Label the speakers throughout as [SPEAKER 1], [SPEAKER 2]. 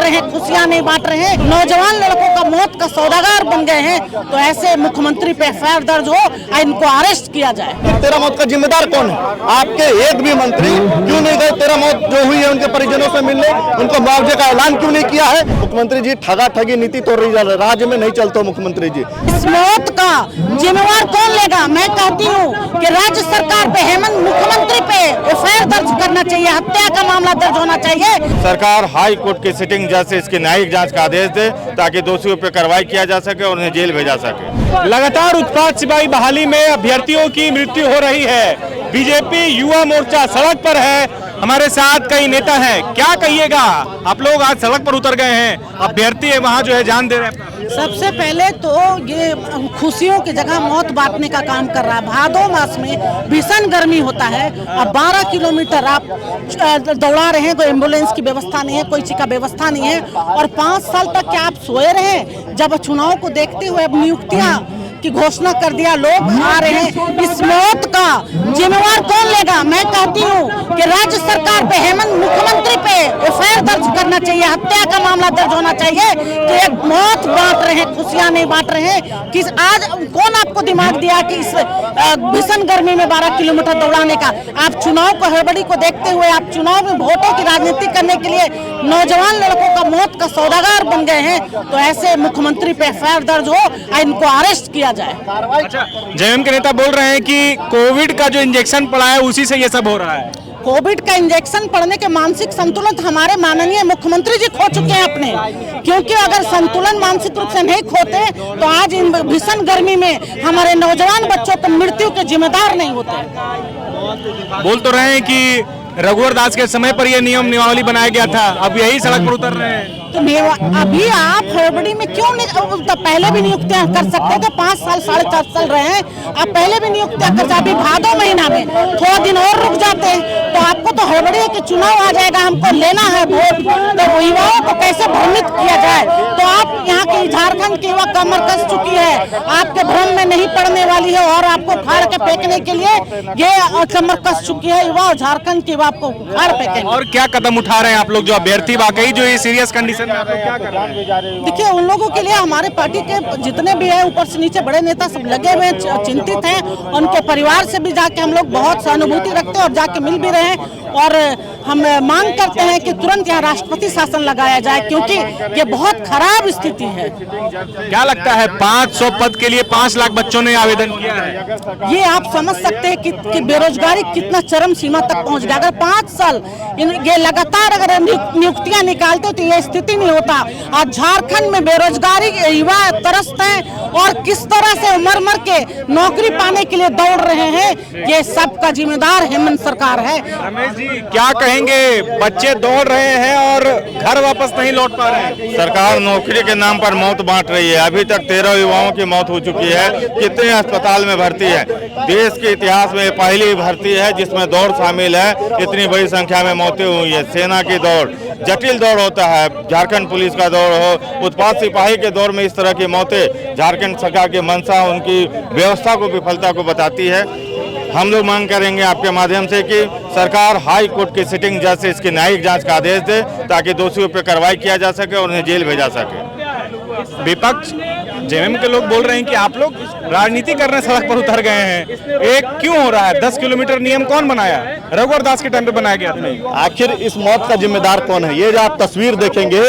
[SPEAKER 1] रहे हैं, खुशियां नहीं बांट रहे हैं, नौजवान लड़कों का मौत का सौदागर बन गए हैं, तो ऐसे मुख्यमंत्री पे एफआईआर दर्ज हो और इनको अरेस्ट किया जाए।
[SPEAKER 2] तेरा मौत का जिम्मेदार कौन है? आपके एक भी मंत्री क्यों नहीं गए तेरा मौत जो हुई है उनके परिजनों से मिलने? उनको मुआवजे का ऐलान क्यों नहीं किया है? मुख्यमंत्री जी ठगा ठगी नीति तोड़ रही है, राज्य में नहीं चलते मुख्यमंत्री जी।
[SPEAKER 1] इस मौत का जिम्मेवार कौन लेगा? मैं कहती हूँ कि राज्य सरकार पे, हेमंत मुख्यमंत्री पे एफआईआर दर्ज करना चाहिए, हत्या का मामला दर्ज होना चाहिए।
[SPEAKER 3] सरकार हाई कोर्ट की सिटिंग जज से इसकी न्यायिक जांच का आदेश दे ताकि दोषियों पर कार्रवाई किया जा सके और उन्हें जेल भेजा सके।
[SPEAKER 4] लगातार उत्पाद सिपाही बहाली में अभ्यर्थियों की मृत्यु हो रही है। बीजेपी युवा मोर्चा सड़क पर है, हमारे साथ कई नेता हैं। क्या कहिएगा, आप लोग आज सड़क पर उतर गए हैं, अभ्यर्थी है वहाँ जो है जान दे रहे हैं।
[SPEAKER 1] सबसे पहले तो ये खुशियों की जगह मौत बांटने का काम कर रहा है। भादो मास में भीषण गर्मी होता है, अब 12 किलोमीटर आप दौड़ा रहे हैं, कोई एम्बुलेंस की व्यवस्था नहीं है, कोई चीज का व्यवस्था नहीं है, और 5 साल तक क्या आप सोए रहे? जब चुनाव को देखते हुए अब नियुक्तियां की घोषणा कर दिया, लोग आ रहे हैं। इस मौत का जिम्मेवार कौन लेगा? मैं कहती हूँ कि राज्य सरकार पे, हेमंत मुख्यमंत्री पे एफआईआर दर्ज करना चाहिए, हत्या का मामला दर्ज होना चाहिए कि एक मौत बांट रहे हैं, खुशियां नहीं बांट रहे हैं। कि आज कौन आपको दिमाग दिया कि इस भीषण गर्मी में 12 किलोमीटर दौड़ाने का? आप चुनाव को हड़बड़ी को देखते हुए आप चुनाव में वोटों की राजनीति करने के लिए नौजवान लड़कों का मौत का सौदागर बन गए हैं, तो ऐसे मुख्यमंत्री पे एफआईआर दर्ज हो और इनको अरेस्ट किया जाए।
[SPEAKER 4] अच्छा, जेएम के नेता बोल रहे हैं कि कोविड का जो इंजेक्शन पड़ा है उसी से ये सब हो रहा है।
[SPEAKER 1] कोविड का इंजेक्शन पड़ने के मानसिक संतुलन हमारे माननीय मुख्यमंत्री जी खो चुके हैं अपने, क्योंकि अगर संतुलन मानसिक रूप से नहीं खोते तो आज इन भीषण गर्मी में हमारे नौजवान बच्चों को मृत्यु के जिम्मेदार नहीं होते।
[SPEAKER 4] बोल तो रहे हैं कि रघुवर दास के समय पर यह नियम नियमावली बनाया गया था, अब यही सड़क पर उतर रहे हैं।
[SPEAKER 1] तो अभी आप हड़बड़ी में क्यों नहीं? तो पहले भी नियुक्तियां कर सकते थे, 5 साल 4.5 साल रहे हैं, आप पहले भी नियुक्तियां कर सकते। अभी भादो महीना में थोड़ा दिन और रुक जाते तो आपको तो हड़बड़ी है कि चुनाव आ जाएगा, हमको लेना है वोट, तो युवाओं को कैसे भ्रमित किया जाए? तो आप यहाँ के झारखंड की युवा कमर कस चुकी है, आपके भ्रम में नहीं पड़ने वाली है और आपको फाड़ के फेंकने के लिए ये कमर कस चुकी है युवा, और झारखंड की आपको फाड़ फेंकेंगे।
[SPEAKER 4] और क्या कदम उठा रहे हैं आप लोग जो अभ्यर्थी वाकई जो ये सीरियस कंडीशन में आप लोग क्या कर रहे हैं?
[SPEAKER 1] देखिए, उन लोगों के लिए हमारे पार्टी के जितने भी हैं ऊपर से नीचे बड़े नेता सब लगे हुए चिंतित हैं, उनके परिवार से भी जाके हम लोग बहुत सहानुभूति रखते हैं और जाके मिल भी रहे हैं, और हम मांग करते हैं कि तुरंत यहाँ राष्ट्रपति शासन लगाया जाए, क्योंकि ये बहुत खराब स्थिति है।
[SPEAKER 4] क्या लगता है 500 पद के लिए 5 लाख बच्चों ने आवेदन किया है?
[SPEAKER 1] ये आप समझ सकते हैं कि बेरोजगारी कितना चरम सीमा तक पहुंच गया। अगर 5 साल ये लगातार अगर नियुक्तियां निकालते तो ये स्थिति नहीं होता। आज झारखंड में बेरोजगारी युवा तरसते हैं और किस तरह से मर के नौकरी पाने के लिए दौड़ रहे हैं, ये सब का जिम्मेदार हेमंत सरकार है।
[SPEAKER 4] रमेश जी, क्या कहेंगे? बच्चे दौड़ रहे हैं और घर वापस नहीं लौट पा रहे हैं।
[SPEAKER 3] सरकार नौकरी के नाम पर मौत बांट रही है। अभी तक 13 युवाओं की मौत हो चुकी है, कितने अस्पताल में भर्ती है। देश के इतिहास में पहली भर्ती है जिसमें दौड़ शामिल है, इतनी बड़ी संख्या में मौतें हुई है। सेना की दौड़ जटिल दौड़ होता है, झारखंड पुलिस का दौड़ हो, उत्पाद सिपाही के दौर में इस तरह की मौतें झारखंड सरकार की मंशा, उनकी व्यवस्था को विफलता को बताती है। हम लोग मांग करेंगे आपके माध्यम से कि सरकार हाई कोर्ट की सिटिंग जज से इसकी न्यायिक जांच का आदेश दे ताकि दोषियों पर कार्रवाई किया जा सके और उन्हें जेल भेजा सके।
[SPEAKER 4] विपक्ष जेएम के लोग बोल रहे हैं कि आप लोग राजनीति करने सड़क पर उतर गए हैं। एक क्यों हो रहा है? 10 किलोमीटर नियम कौन बनाया? रघुवर दास के टाइम पे बनाया गया था।
[SPEAKER 2] आखिर इस मौत का जिम्मेदार कौन है? ये जो आप तस्वीर देखेंगे,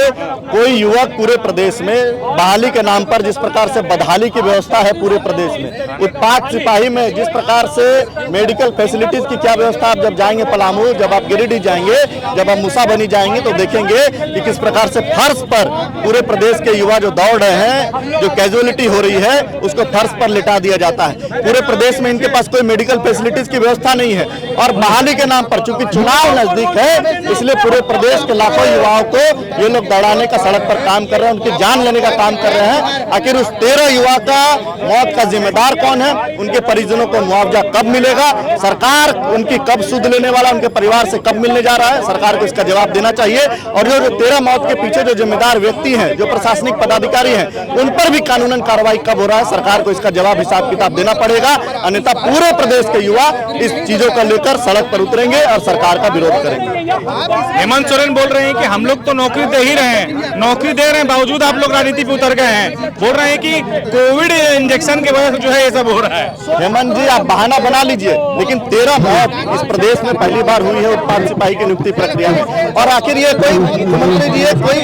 [SPEAKER 2] कोई युवक पूरे प्रदेश में बहाली के नाम पर जिस प्रकार से बदहाली की व्यवस्था है पूरे प्रदेश में, उत्पाद सिपाही में जिस प्रकार से मेडिकल फैसिलिटीज की क्या व्यवस्था, आप जब जाएंगे पलामू, जब आप गिरिडीह जाएंगे, जब आप मुसाबनी जाएंगे तो देखेंगे कि किस प्रकार से फर्श पर पूरे प्रदेश के युवा जो दौड़ रहे हैं, जो कैजुअलिटी हो रही है उसको फर्श पर लिटा दिया जाता है। पूरे प्रदेश में इनके पास कोई मेडिकल फैसिलिटीज की व्यवस्था नहीं है, और बहाली के नाम पर चूंकि चुनाव नजदीक है इसलिए पूरे प्रदेश के लाखों युवाओं को ये लोग दौड़ाने का सड़क पर काम कर रहे हैं, उनकी जान लेने का काम कर रहे हैं। आखिर उस 13 युवा का मौत का जिम्मेदार कौन है? उनके परिजनों को मुआवजा कब मिलेगा? सरकार उनकी कब सुध लेने वाला, उनके परिवार से कब मिलने जा रहा है? सरकार को इसका जवाब देना चाहिए। और जो 13 मौत के पीछे जो जिम्मेदार व्यक्ति हैं, जो प्रशासनिक पदाधिकारी हैं, उन पर भी कानूनन कार्रवाई कब हो रहा है, सरकार को इसका जवाब हिसाब किताब देना पड़ेगा, अन्यथा पूरे प्रदेश के युवा इस चीजों को लेकर सड़क पर उतरेंगे और सरकार का विरोध करेंगे।
[SPEAKER 4] हेमंत सोरेन बोल रहे हैं कि हम लोग तो नौकरी दे ही रहे हैं, नौकरी दे रहे हैं बावजूद आप लोग राजनीति पे उतर गए हैं। बोल रहे हैं कि कोविड इंजेक्शन की वजह से जो है ये सब हो रहा है।
[SPEAKER 2] हेमंत जी, आप बहाना बना लीजिए, लेकिन 13 मौत इस प्रदेश में पहली बार हुई है उत्पाद सिपाही की नियुक्ति प्रक्रिया में। और आखिर ये कोई मुख्यमंत्री जी, ये कोई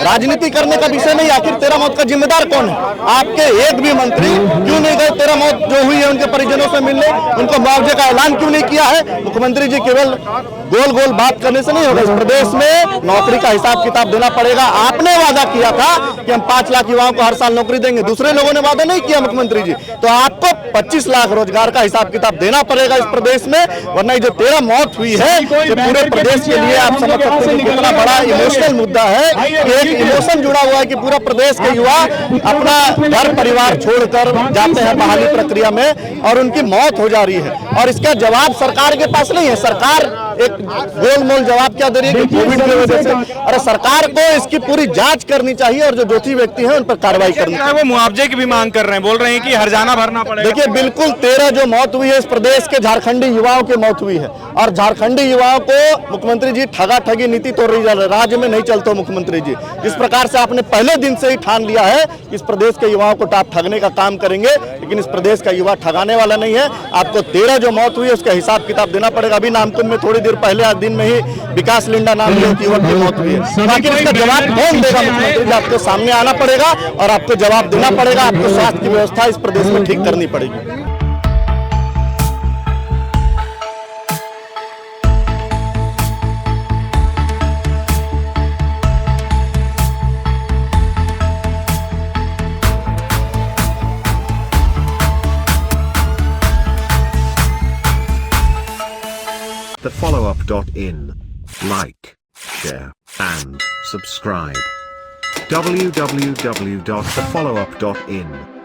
[SPEAKER 2] राजनीति करने का विषय नहीं। आखिर 13 मौत का जिम्मेदार कौन है? आपके एक भी मंत्री क्यों नहीं गए 13 मौत जो हुई है उनके परिजनों से मिलने? उनको मुआवजे का ऐलान क्यों नहीं किया है? मुख्यमंत्री जी केवल गोल गोल बात करने से नहीं होगा। इस प्रदेश में नौकरी का हिसाब किताब देना पड़ेगा। आपने वादा किया था कि हम 5 लाख युवाओं को हर साल नौकरी देंगे, दूसरे लोगों ने वादा नहीं किया मुख्यमंत्री जी, तो आपको 25 लाख रोजगार का हिसाब किताब देना पड़ेगा इस प्रदेश में, वरना जो 13 मौत हुई है ये पूरे प्रदेश के लिए आप समझ सकते हैं कितना बड़ा इमोशनल मुद्दा है कि एक इमोशन जुड़ा हुआ है कि पूरा प्रदेश के युवा अपना घर परिवार छोड़कर जाते हैं बहाली प्रक्रिया में और उनकी मौत हो जा रही है। और इसका जवाब सरकार के पास नहीं है। सरकार एक गोलमोल जवाब क्या दे रही है कि कोविड की वजह से, और सरकार को इसकी पूरी जांच करनी चाहिए और जो दोषी व्यक्ति हैं उन पर कार्रवाई करनी चाहिए।
[SPEAKER 4] वो मुआवजे की भी मांग कर रहे हैं, बोल रहे हैं कि हर्जाना भरना पड़ेगा।
[SPEAKER 2] देखिए, बिल्कुल 13 जो मौत हुई है इस प्रदेश के झारखंडी युवाओं की मौत हुई है, और झारखंडी युवाओं को मुख्यमंत्री जी ठगा ठगी नीति तो राज्य में नहीं चलते। मुख्यमंत्री जी जिस प्रकार से आपने पहले दिन से ही ठान लिया है इस प्रदेश के युवाओं को आप ठगने का काम करेंगे, लेकिन इस प्रदेश का युवा ठगाने वाला नहीं है। आपको 13 जो मौत हुई है उसका हिसाब किताब देना पड़ेगा। अभी नामकुम में थोड़ी देर पहले आज दिन में ही विकास लिंडा नाम के युवक की मौत हुई है। आखिर इसका जवाब कौन देगा? मुख्यमंत्री जी आपको सामने आना पड़ेगा और आपको जवाब देना पड़ेगा। आपको स्वास्थ्य की व्यवस्था इस प्रदेश में ठीक करनी पड़ेगी।
[SPEAKER 5] TheFollowUp.in. Like, share, and subscribe. www.thefollowup.in